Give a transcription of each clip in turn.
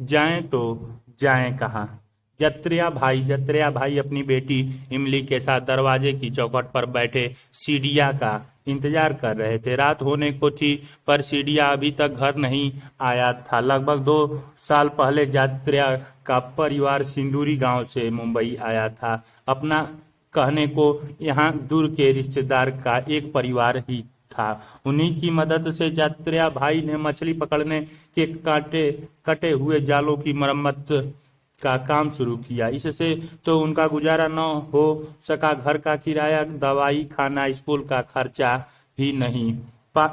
जाएं तो जाएं कहाँ। जत्र्या भाई अपनी बेटी इमली के साथ दरवाजे की चौखट पर बैठे सीढ़िया का इंतजार कर रहे थे। रात होने को थी, पर सीढ़िया अभी तक घर नहीं आया था। लगभग 2 साल पहले जत्र्या का परिवार सिंदूरी गांव से मुंबई आया था। अपना कहने को यहाँ दूर के रिश्तेदार का एक परिवार ही था। उन्हीं की मदद से जत्र्या भाई ने मछली पकड़ने के कटे हुए जालों की मरम्मत का काम शुरू किया। इससे तो उनका गुजारा न हो सका। घर का किराया, दवाई, खाना, स्कूल का खर्चा ही नहीं, पा,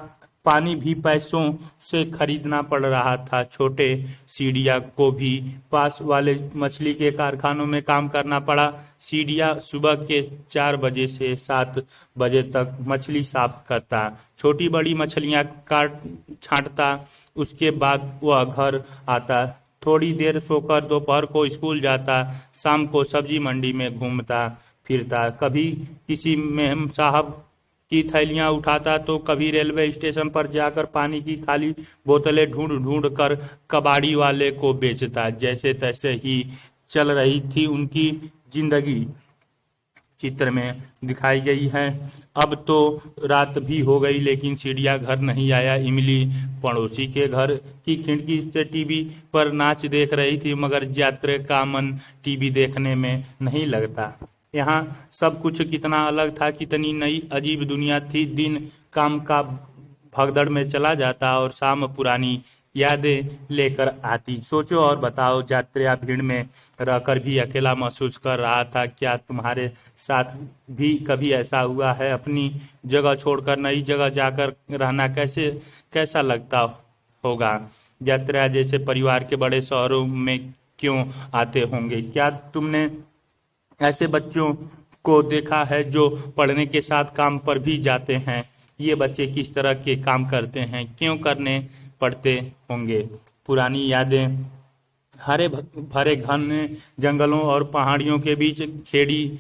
पानी भी पैसों से खरीदना पड़ रहा था। छोटे सीढ़िया को भी पास वाले मछली के कारखानों में काम करना पड़ा। सीढ़िया सुबह के 4 बजे से 7 बजे तक मछली साफ करता, छोटी बड़ी मछलियां काट छांटता। उसके बाद वह घर आता, थोड़ी देर सोकर दोपहर को स्कूल जाता, शाम को सब्जी मंडी में घूमता फिरता। कभी किसी मेम साहब की थैलियां उठाता तो कभी रेलवे स्टेशन पर जाकर पानी की खाली बोतलें ढूंढ ढूंढ कर कबाड़ी वाले को बेचता। जैसे तैसे ही चल रही थी उनकी जिंदगी, चित्र में दिखाई गई है। अब तो रात भी हो गई, लेकिन चिड़िया घर नहीं आया। इमली पड़ोसी के घर की खिड़की से टीवी पर नाच देख रही थी, मगर यात्री का मन टीवी देखने में नहीं लगता। यहाँ सब कुछ कितना अलग था, कितनी नई अजीब दुनिया थी। दिन काम का भगदड़ में चला जाता और शाम पुरानी यादें लेकर आती। सोचो और बताओ, यात्रा भीड़ में रहकर भी अकेला महसूस कर रहा था क्या? तुम्हारे साथ भी कभी ऐसा हुआ है? अपनी जगह छोड़कर नई जगह जाकर रहना कैसा लगता होगा? यात्रा जैसे परिवार के बड़े शहरों में क्यों आते होंगे? क्या तुमने ऐसे बच्चों को देखा है जो पढ़ने के साथ काम पर भी जाते हैं? ये बच्चे किस तरह के काम करते हैं, क्यों करने पड़ते होंगे? पुरानी यादें। भरे घने जंगलों और पहाड़ियों के बीच खेड़ी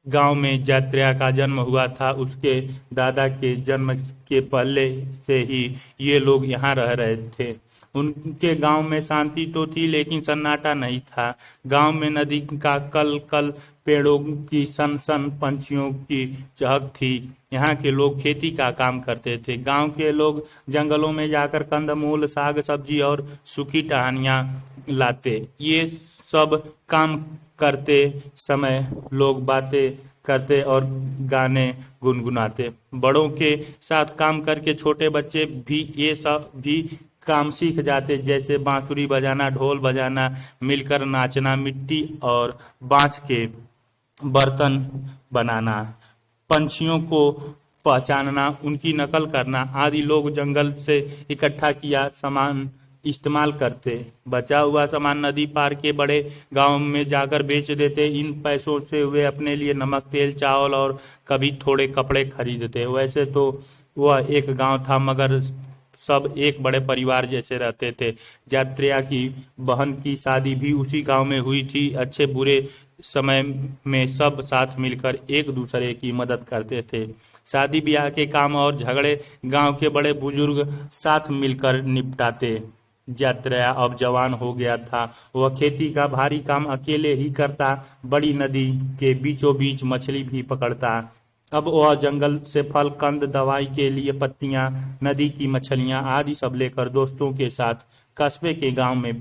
गांव में जैत्रेया का जन्म हुआ था। उसके दादा के जन्म के पहले से ही ये लोग यहाँ रह रहे थे। उनके गांव में शांति तो थी, लेकिन सन्नाटा नहीं था। गांव में नदी का कल कल, पेड़ों की सन सन, पंछियों की चहक थी। यहाँ के लोग खेती का काम करते थे। गांव के लोग जंगलों में जाकर कंदमूल, साग सब्जी और सूखी टहनियाँ लाते। ये सब काम करते समय लोग बातें करते और गाने गुनगुनाते। बड़ों के साथ काम करके छोटे बच्चे भी ये सब भी काम सीख जाते, जैसे बांसुरी बजाना, ढोल बजाना, मिलकर नाचना, मिट्टी और बांस के बर्तन बनाना, पंछियों को पहचानना, उनकी नकल करना आदि। लोग जंगल से इकट्ठा किया सामान इस्तेमाल करते। बचा हुआ सामान नदी पार के बड़े गांव में जाकर बेच देते। इन पैसों से वे अपने लिए नमक, तेल, चावल और कभी थोड़े कपड़े खरीदते। वैसे तो वह एक गांव था, मगर सब एक बड़े परिवार जैसे रहते थे। जात्रेया की बहन की शादी भी उसी गांव में हुई थी। अच्छे बुरे समय में सब साथ मिलकर एक दूसरे की मदद करते थे। शादी ब्याह के काम और झगड़े गांव के बड़े बुजुर्ग साथ मिलकर निपटाते। यात्रा अब जवान हो गया था। वह खेती का भारी काम अकेले ही करता, बड़ी नदी के बीचों बीच मछली भी पकड़ता। अब वह जंगल से फल, कंद, दवाई के लिए पत्तियां, नदी की मछलियां आदि सब लेकर दोस्तों के साथ कस्बे के गांव में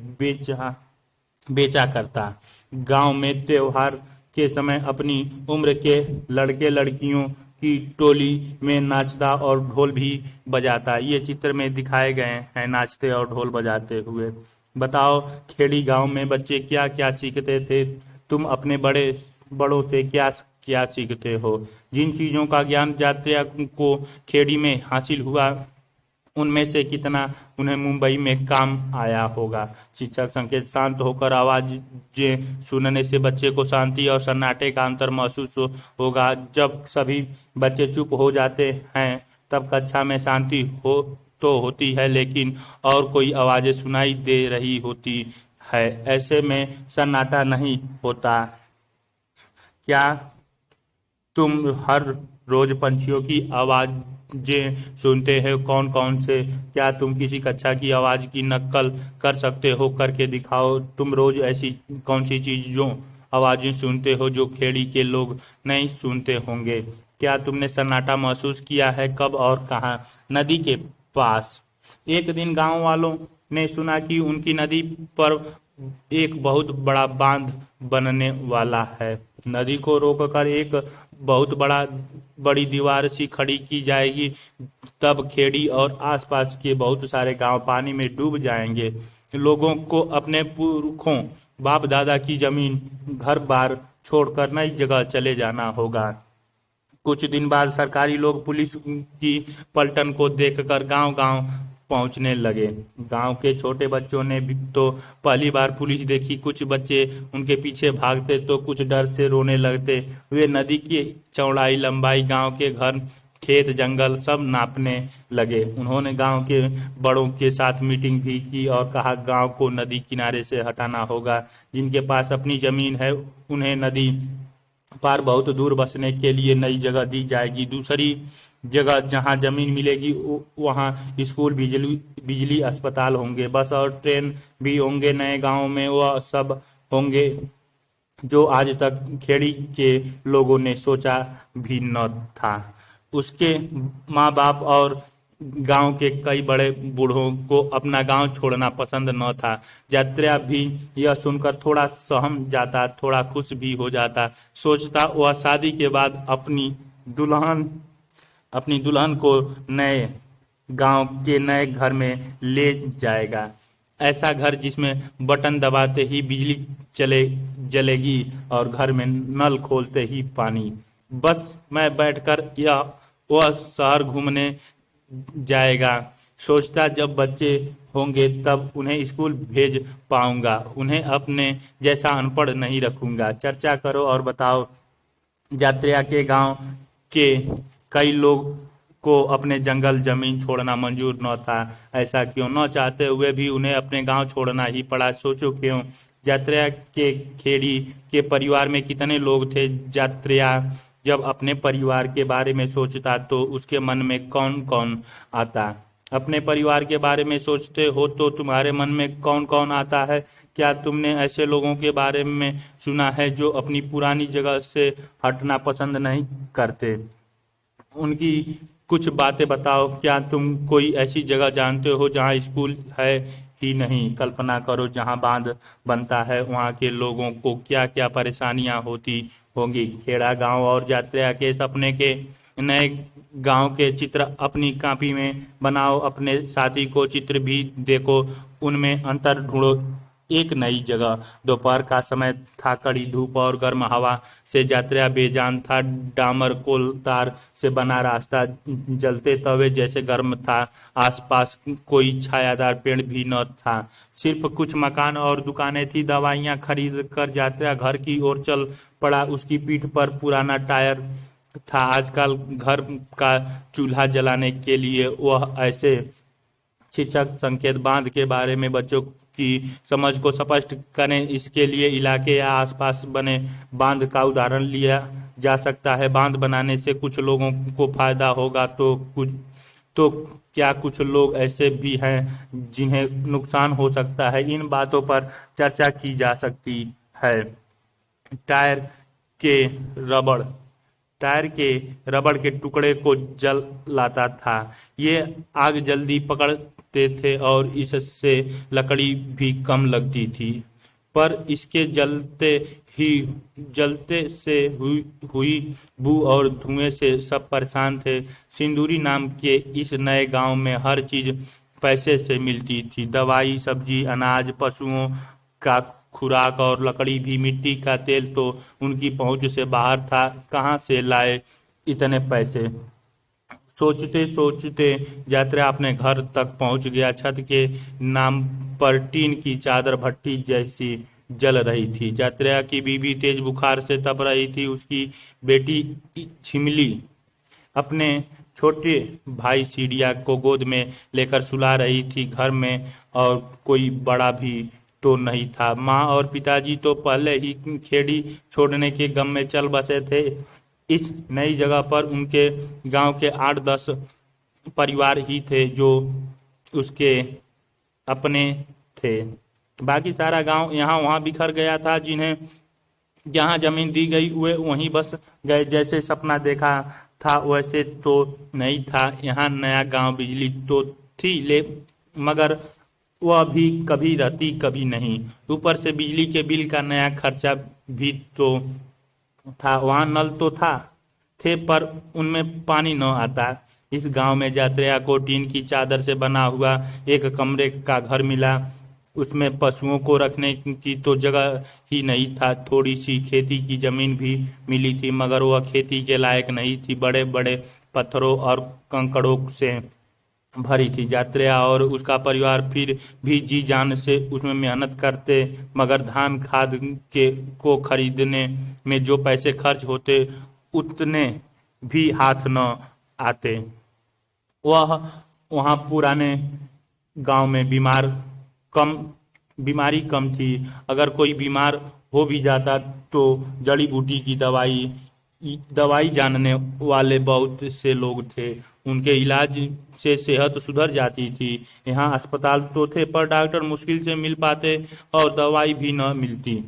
बेचा करता। गांव में त्योहार के समय अपनी उम्र के लड़के लड़कियों की टोली में नाचता और ढोल भी बजाता। ये चित्र में दिखाए गए हैं नाचते और ढोल बजाते हुए। बताओ, खेड़ी गांव में बच्चे क्या क्या सीखते थे? तुम अपने बड़ों से क्या क्या सीखते हो? जिन चीजों का ज्ञान जात्या को खेड़ी में हासिल हुआ, उनमें से कितना उन्हें मुंबई में काम आया होगा? शिक्षक संकेत। शांत होकर आवाजें सुनने से बच्चे को शांति और सन्नाटे का अंतर महसूस होगा। जब सभी बच्चे चुप हो जाते हैं, तब कक्षा में शांति तो होती है, लेकिन और कोई आवाजें सुनाई दे रही होती है। ऐसे में सन्नाटा नहीं होता। क्या तुम हर रोज पंछियों की आवाज सुनते हो कौन कौन से? क्या तुम किसी कक्षा की आवाज की नकल कर सकते हो? करके दिखाओ। तुम रोज ऐसी कौन सी चीजों आवाजें सुनते हो जो खेड़ी के लोग नहीं सुनते होंगे? क्या तुमने सन्नाटा महसूस किया है? कब और कहाँ? नदी के पास। एक दिन गांव वालों ने सुना कि उनकी नदी पर एक बहुत बड़ा बांध बनने वाला है। नदी को रोककर एक बहुत बड़ी दीवार सी खड़ी की जाएगी। तब खेड़ी और आसपास के बहुत सारे गांव पानी में डूब जाएंगे। लोगों को अपने पुरखों बाप दादा की जमीन घर बार छोड़कर नई जगह चले जाना होगा। कुछ दिन बाद सरकारी लोग पुलिस की पलटन को देखकर गांव-गांव पहुंचने लगे। गांव के छोटे बच्चों ने भी तो पहली बार पुलिस देखी। कुछ बच्चे उनके पीछे भागते तो कुछ डर से रोने लगते। वे नदी की चौड़ाई, लंबाई, गांव के घर, खेत, जंगल सब नापने लगे। उन्होंने गांव के बड़ों के साथ मीटिंग भी की और कहा गांव को नदी किनारे से हटाना होगा। जिनके पास अपनी जमीन है उन्हें नदी पार बहुत दूर बसने के लिए नई जगह दी जाएगी। दूसरी जगह जहां जमीन मिलेगी वहां स्कूल, बिजली, अस्पताल होंगे। बस और ट्रेन भी होंगे। नए गांव में वह सब होंगे जो आज तक खेड़ी के लोगों ने सोचा भी न था। उसके माँ बाप और गांव के कई बड़े बूढ़ों को अपना गांव छोड़ना पसंद न था। यात्रा भी यह सुनकर थोड़ा सहम जाता, थोड़ा खुश भी हो जाता। सोचता वह शादी के बाद दुल्हन अपनी दुल्हन को नए गांव के नए घर में ले जाएगा। ऐसा घर जिसमें बटन दबाते ही बिजली चले जलेगी और घर में नल खोलते ही पानी। बस मैं बैठकर यह वह शहर घूमने जाएगा। सोचता जब बच्चे होंगे तब उन्हें स्कूल भेज पाऊंगा। उन्हें अपने जैसा अनपढ़ नहीं रखूंगा। चर्चा करो और बताओ। यात्रा के गांव के कई लोग को अपने जंगल जमीन छोड़ना मंजूर न था। ऐसा क्यों? न चाहते हुए भी उन्हें अपने गांव छोड़ना ही पड़ा। सोचो क्यों? यात्रा के खेड़ी के परिवार में कितने लोग थे? यात्रा जब अपने परिवार के बारे में सोचता तो उसके मन में कौन कौन आता? अपने परिवार के बारे में सोचते हो तो तुम्हारे मन में कौन कौन आता है? क्या तुमने ऐसे लोगों के बारे में सुना है जो अपनी पुरानी जगह से हटना पसंद नहीं करते? उनकी कुछ बातें बताओ। क्या तुम कोई ऐसी जगह जानते हो जहाँ स्कूल है ही नहीं? कल्पना करो जहाँ बांध बनता है वहाँ के लोगों को क्या क्या परेशानियाँ होती होंगी। खेड़ा गांव और यात्रा के सपने के नए गांव के चित्र अपनी कॉपी में बनाओ। अपने साथी को चित्र भी देखो, उनमें अंतर ढूंढो। एक नई जगह। दोपहर का समय था। कड़ी धूप और गर्म हवा से यात्रा बेजान था। डामर कोल तार से बना रास्ता जलते तवे जैसे गर्म था। आसपास कोई छायादार पेड़ भी न था। सिर्फ कुछ मकान और दुकानें थी। दवाइयां खरीद कर यात्रा घर की ओर चल पड़ा। उसकी पीठ पर पुराना टायर था। आजकल घर का चूल्हा जलाने के लिए वह ऐसे शिक्षक संकेत बांध के बारे में बच्चों की समझ को स्पष्ट करें। इसके लिए इलाके या आसपास बने बांध का उदाहरण लिया जा सकता है। बांध बनाने से कुछ लोगों को फायदा होगा तो क्या कुछ लोग ऐसे भी हैं जिन्हें नुकसान हो सकता है? इन बातों पर चर्चा की जा सकती है। टायर के रबड़ टायर के रबड़ के टुकड़े को जल लाता था। ये आग जल्दी पकड़ते थे और इससे लकड़ी भी कम लगती थी। पर इसके जलते से हुई बू और धुएं से सब परेशान थे। सिंदूरी नाम के इस नए गांव में हर चीज पैसे से मिलती थी। दवाई, सब्जी, अनाज, पशुओं का खुराक और लकड़ी भी। मिट्टी का तेल तो उनकी पहुंच से बाहर था। कहाँ से लाए इतने पैसे? सोचते सोचते यात्रा अपने घर तक पहुंच गया। छत के नाम पर टीन की चादर भट्टी जैसी जल रही थी। यात्रा की बीवी तेज बुखार से तप रही थी। उसकी बेटी छिमली अपने छोटे भाई सीढ़िया को गोद में लेकर सुला रही थी। घर में और कोई बड़ा भी तो नहीं था। माँ और पिताजी तो पहले ही खेड़ी छोड़ने के गम में चल बसे थे। इस नई जगह पर उनके गांव के 8-10 परिवार ही थे जो उसके अपने थे। बाकी सारा गांव यहाँ वहाँ बिखर गया था। जिन्हें जहाँ जमीन दी गई वे वहीं बस गए। जैसे सपना देखा था वैसे तो नहीं था। यहाँ नया गांव, बिजली तो थी ले मगर वह भी कभी रहती कभी नहीं। ऊपर से बिजली के बिल का नया खर्चा भी तो था। वहाँ नल तो थे पर उनमें पानी न आता। इस गांव में यात्रिया को टीन की चादर से बना हुआ एक कमरे का घर मिला। उसमें पशुओं को रखने की तो जगह ही नहीं था। थोड़ी सी खेती की जमीन भी मिली थी मगर वह खेती के लायक नहीं थी। बड़े बड़े पत्थरों और कंकड़ों से भरी थी। यात्रिया और उसका परिवार फिर भी जी जान से उसमें मेहनत करते मगर धान खाद के को खरीदने में जो पैसे खर्च होते उतने भी हाथ न आते। वह वहाँ पुराने गांव में कम बीमारी कम थी। अगर कोई बीमार हो भी जाता तो जड़ी बूटी की दवाई जानने वाले बहुत से लोग थे। उनके इलाज से सेहत सुधर जाती थी। यहाँ अस्पताल तो थे पर डॉक्टर मुश्किल से मिल पाते और दवाई भी न मिलती।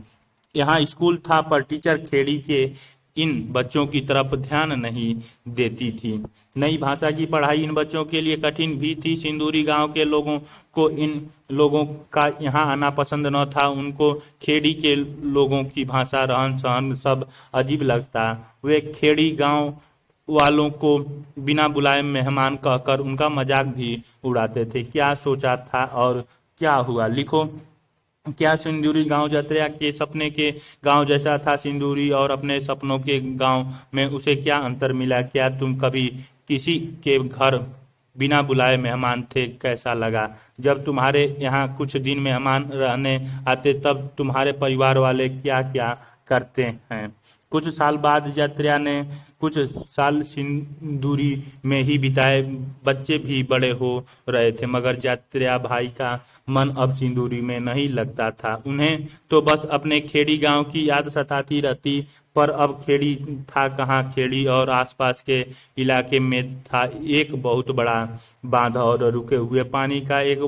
यहाँ स्कूल था पर टीचर खेड़ी के इन बच्चों की तरफ ध्यान नहीं देती थी। नई भाषा की पढ़ाई इन बच्चों के लिए कठिन भी थी। सिंदूरी गांव के लोगों को इन लोगों का यहाँ आना पसंद न था। उनको खेड़ी के लोगों की भाषा, रहन सहन सब अजीब लगता। वे खेड़ी गांव वालों को बिना बुलाए मेहमान कहकर उनका मजाक भी उड़ाते थे। क्या सोचा था और क्या हुआ, लिखो। क्या सिंदूरी गांव यात्रा के सपने के गांव जैसा था? सिंदूरी और अपने सपनों के गांव में उसे क्या अंतर मिला? क्या तुम कभी किसी के घर बिना बुलाए मेहमान थे? कैसा लगा जब तुम्हारे यहाँ कुछ दिन मेहमान रहने आते? तब तुम्हारे परिवार वाले क्या क्या करते हैं? कुछ साल बाद यात्रा ने कुछ साल सिंदूरी में ही बिताए। बच्चे भी बड़े हो रहे थे मगर यात्रा भाई का मन अब सिंदूरी में नहीं लगता था। उन्हें तो बस अपने खेड़ी गांव की याद सताती रहती। पर अब खेड़ी था कहाँ? खेड़ी और आसपास के इलाके में था एक बहुत बड़ा बांध और रुके हुए पानी का एक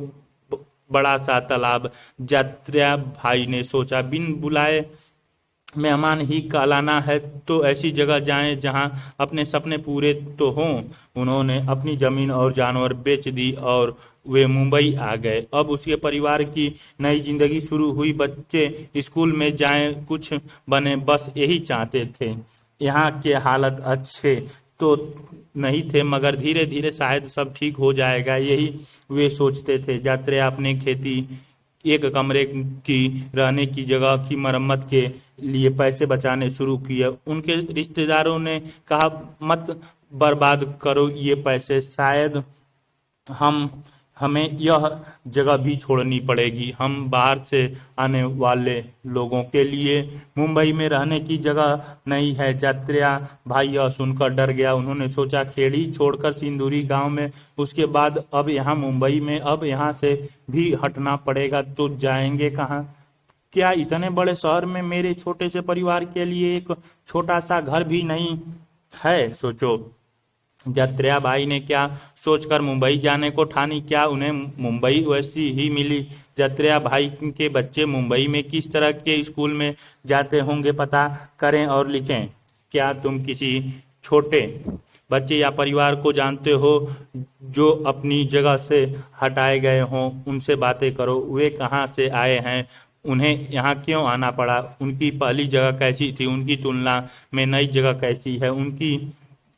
बड़ा सा तालाब। यात्रा भाई ने सोचा, बिन बुलाए मेहमान ही कहलाना है तो ऐसी जगह जाएं जहां अपने सपने पूरे तो हों। उन्होंने अपनी जमीन और जानवर बेच दी और वे मुंबई आ गए। अब उसके परिवार की नई जिंदगी शुरू हुई। बच्चे स्कूल में जाएं, कुछ बने, बस यही चाहते थे। यहाँ के हालत अच्छे तो नहीं थे मगर धीरे धीरे शायद सब ठीक हो जाएगा, यही वे सोचते थे। यात्रा अपने खेती, एक कमरे की रहने की जगह की मरम्मत के लिए पैसे बचाने शुरू किए। उनके रिश्तेदारों ने कहा, मत बर्बाद करो ये पैसे, शायद हमें यह जगह भी छोड़नी पड़ेगी। हम बाहर से आने वाले लोगों के लिए मुंबई में रहने की जगह नहीं है। यात्रा भाई यह सुनकर डर गया। उन्होंने सोचा, खेड़ी छोड़कर सिंदूरी गांव में, उसके बाद अब यहाँ मुंबई में, अब यहाँ से भी हटना पड़ेगा तो जाएंगे कहाँ? क्या इतने बड़े शहर में मेरे छोटे से परिवार के लिए एक छोटा सा घर भी नहीं है? सोचो। यात्रा भाई ने क्या सोचकर मुंबई जाने को ठानी? क्या उन्हें मुंबई वैसी ही मिली? यात्रा भाई के बच्चे मुंबई में किस तरह के स्कूल में जाते होंगे, पता करें और लिखें। क्या तुम किसी छोटे बच्चे या परिवार को जानते हो जो अपनी जगह से हटाए गए हों? उनसे बातें करो। वे कहाँ से आए हैं? उन्हें यहाँ क्यों आना पड़ा? उनकी पहली जगह कैसी थी? उनकी तुलना में नई जगह कैसी है?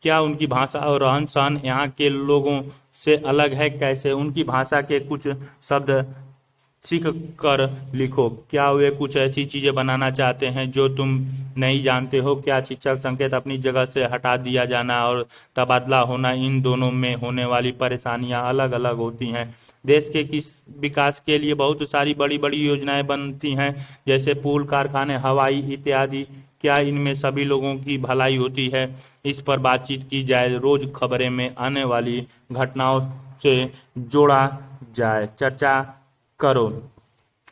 क्या उनकी भाषा और रहन सहन यहाँ के लोगों से अलग है? कैसे? उनकी भाषा के कुछ शब्द सीख कर लिखो। क्या वे कुछ ऐसी चीजें बनाना चाहते हैं जो तुम नहीं जानते हो? क्या शिक्षक संकेत, अपनी जगह से हटा दिया जाना और तबादला होना, इन दोनों में होने वाली परेशानियां अलग अलग होती हैं। देश के किस विकास के लिए बहुत सारी बड़ी बड़ी योजनाएं बनती हैं, जैसे पुल, कारखाने, हवाई इत्यादि। क्या इनमें सभी लोगों की भलाई होती है? इस पर बातचीत की जाए, रोज खबरें में आने वाली घटनाओं से जोड़ा जाए, चर्चा करो।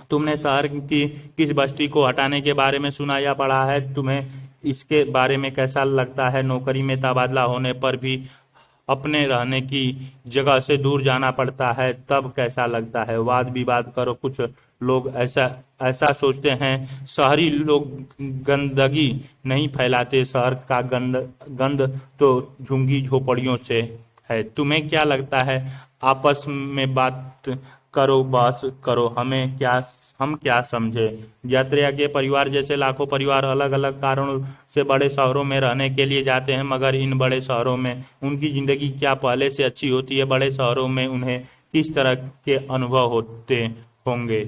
तुमने शहर की किस बस्ती को हटाने के बारे में सुना या पढ़ा है? तुम्हें इसके बारे में कैसा लगता है? नौकरी में तबादला होने पर भी अपने रहने की जगह से दूर जाना पड़ता है तब कैसा लगता है। वाद विवाद करो। कुछ लोग ऐसा ऐसा सोचते हैं शहरी लोग गंदगी नहीं फैलाते, शहर का गंद तो झुग्गी झोपड़ियों से है। तुम्हें क्या लगता है? आपस में बात करो, बहस करो, हम क्या समझे। यात्रा के परिवार जैसे लाखों परिवार अलग अलग कारणों से बड़े शहरों में रहने के लिए जाते हैं, मगर इन बड़े शहरों में उनकी जिंदगी क्या पहले से अच्छी होती है? बड़े शहरों में उन्हें किस तरह के अनुभव होते होंगे?